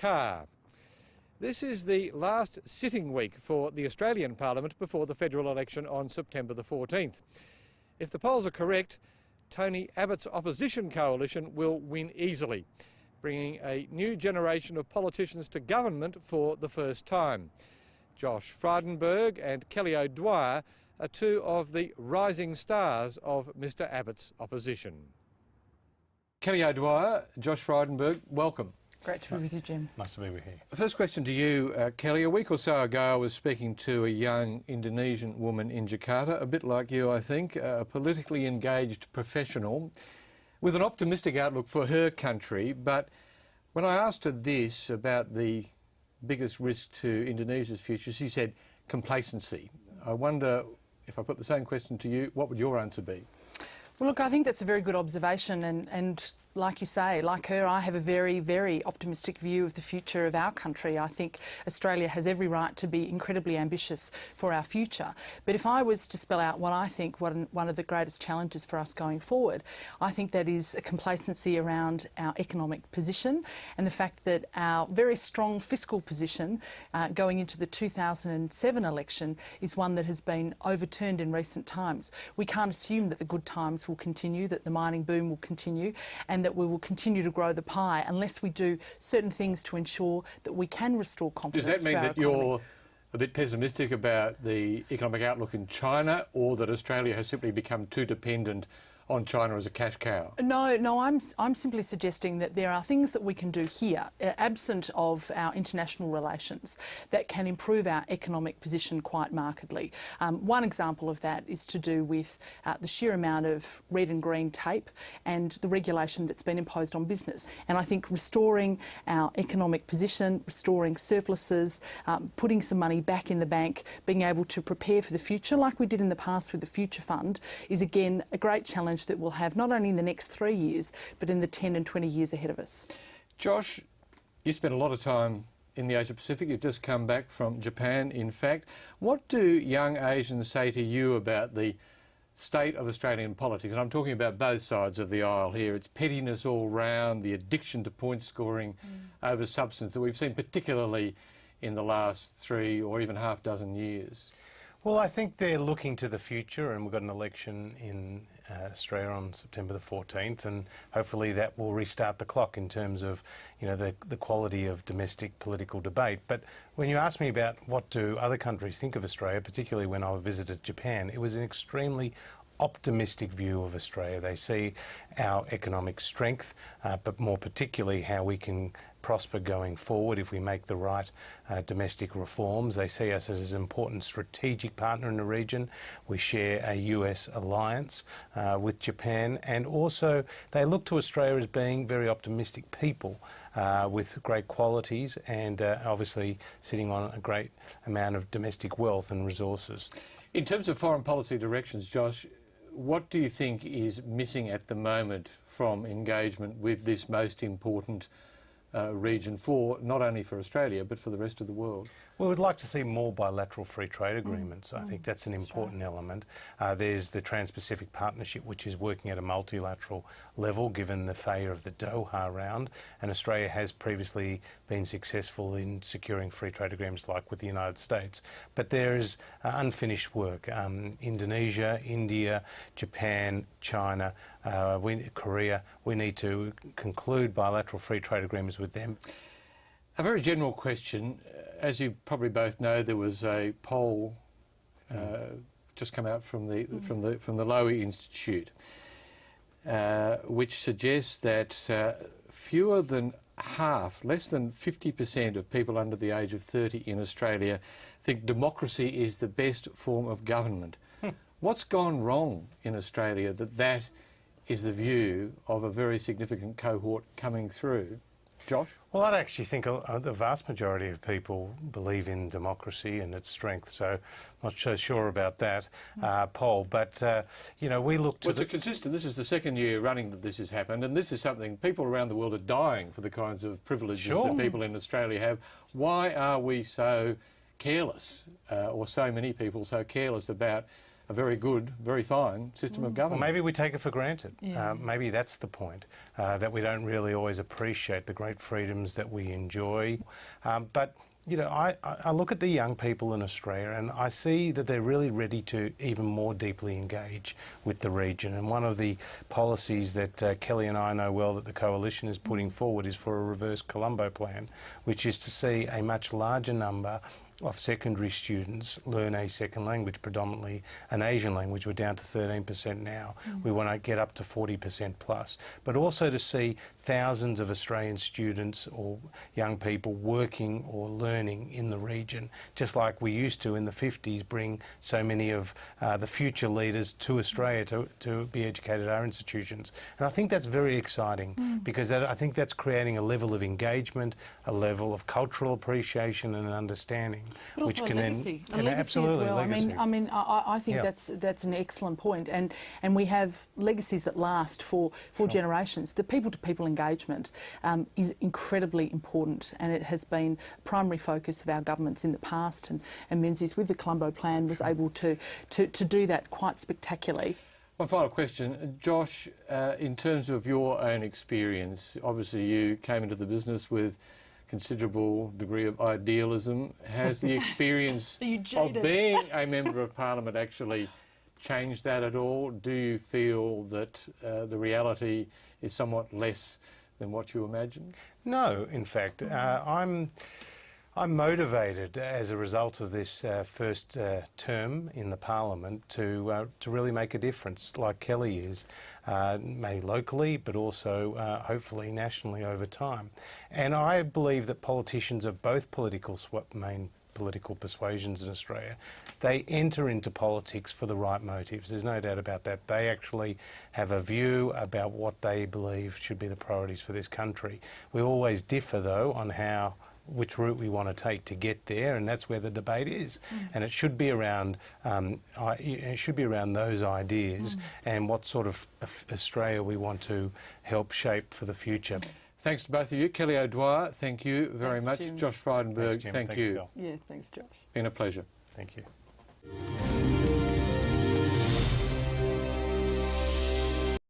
car. This is the last sitting week for the Australian Parliament before the federal election on September the 14th. If the polls are correct, Tony Abbott's opposition coalition will win easily, bringing a new generation of politicians to government for the first time. Josh Frydenberg and Kelly O'Dwyer are two of the rising stars of Mr Abbott's opposition. Kelly O'Dwyer, Josh Frydenberg, welcome. Great to be with you, Jim. Nice to be with you. The first question to you, Kelly. A week or so ago I was speaking to a young Indonesian woman in Jakarta, a bit like you I think, a politically engaged professional with an optimistic outlook for her country, but when I asked her this about the biggest risk to Indonesia's future, she said complacency. I wonder, if I put the same question to you, what would your answer be? Well, look, I think that's a very good observation, and like you say, like her, I have a very, very optimistic view of the future of our country. I think Australia has every right to be incredibly ambitious for our future. But if I was to spell out what I think one of the greatest challenges for us going forward, I think that is a complacency around our economic position and the fact that our very strong fiscal position going into the 2007 election is one that has been overturned in recent times. We can't assume that the good times will continue, that the mining boom will continue, and that we will continue to grow the pie unless we do certain things to ensure that we can restore confidence to our economy. Does that mean that you're a bit pessimistic about the economic outlook in China, or that Australia has simply become too dependent on China as a cash cow? No, I'm simply suggesting that there are things that we can do here, absent of our international relations, that can improve our economic position quite markedly. One example of that is to do with the sheer amount of red and green tape and the regulation that's been imposed on business. And I think restoring our economic position, restoring surpluses, putting some money back in the bank, being able to prepare for the future, like we did in the past with the Future Fund, is again a great challenge that we'll have not only in the next 3 years, but in the 10 and 20 years ahead of us. Josh, you spent a lot of time in the Asia Pacific. You've just come back from Japan, in fact. What do young Asians say to you about the state of Australian politics? And I'm talking about both sides of the aisle here. It's pettiness all round, the addiction to point scoring over substance that we've seen particularly in the last 3 or even half dozen years. Well, I think they're looking to the future, and we've got an election in Australia on September the 14th, and hopefully that will restart the clock in terms of, you know, the quality of domestic political debate. But when you ask me about what do other countries think of Australia, particularly when I visited Japan, it was an extremely optimistic view of Australia. They see our economic strength, but more particularly how we can prosper going forward if we make the right domestic reforms. They see us as an important strategic partner in the region. We share a US alliance with Japan, and also they look to Australia as being very optimistic people with great qualities and obviously sitting on a great amount of domestic wealth and resources. In terms of foreign policy directions, Josh, what do you think is missing at the moment from engagement with this most important region, for not only for Australia but for the rest of the world? Well, we'd like to see more bilateral free trade agreements. I think that's an important element. There's the Trans-Pacific Partnership, which is working at a multilateral level given the failure of the Doha round, and Australia has previously been successful in securing free trade agreements like with the United States. But there is unfinished work. Indonesia, India, Japan, China, Korea, we need to conclude bilateral free trade agreements with them. A very general question. As you probably both know, there was a poll just come out from the Lowy Institute, which suggests that fewer than half, less than 50% of people under the age of 30 in Australia think democracy is the best form of government. What's gone wrong in Australia that is the view of a very significant cohort coming through? Josh? Well, I actually think the vast majority of people believe in democracy and its strength, so I'm not so sure about that poll. But, you know, we look to... Well, it's consistent. This is the second year running that this has happened, and this is something people around the world are dying for, the kinds of privileges that people in Australia have. Why are we so careless, or so many people so careless about a very good, very fine system of government. Well, maybe we take it for granted. Maybe that's the point, that we don't really always appreciate the great freedoms that we enjoy. But you know, I look at the young people in Australia and I see that they're really ready to even more deeply engage with the region. And one of the policies that Kelly and I know well that the Coalition is putting forward is for a reverse Colombo plan, which is to see a much larger number of secondary students learn a second language, predominantly an Asian language. We're down to 13% now. We want to get up to 40% plus. But also to see thousands of Australian students or young people working or learning in the region, just like we used to in the 50s bring so many of the future leaders to Australia to be educated at our institutions. And I think that's very exciting because I think that's creating a level of engagement, a level of cultural appreciation and understanding. But which also can a legacy, then, absolutely as well. legacy. I think that's an excellent point, and we have legacies that last for generations. The people-to-people engagement is incredibly important, and it has been a primary focus of our governments in the past. And Menzies, with the Colombo plan, was able to do that quite spectacularly. One final question. Josh, in terms of your own experience, obviously you came into the business with considerable degree of idealism. Has the experience of being a Member of Parliament actually changed that at all? Do you feel that the reality is somewhat less than what you imagined? No, in fact, I'm motivated as a result of this first term in the Parliament to really make a difference, like Kelly is, maybe locally, but also hopefully nationally over time. And I believe that politicians of both main political persuasions in Australia, they enter into politics for the right motives. There's no doubt about that. They actually have a view about what they believe should be the priorities for this country. We always differ, though, on which route we want to take to get there, and that's where the debate is. And it should be around those ideas and what sort of Australia we want to help shape for the future. Thanks to both of you. Kelly O'Dwyer, thank you very much. Jim. Josh Frydenberg, Thanks, Jim. thank Thanks, you. Phil. Yeah, thanks, Josh. Been a pleasure. Thank you.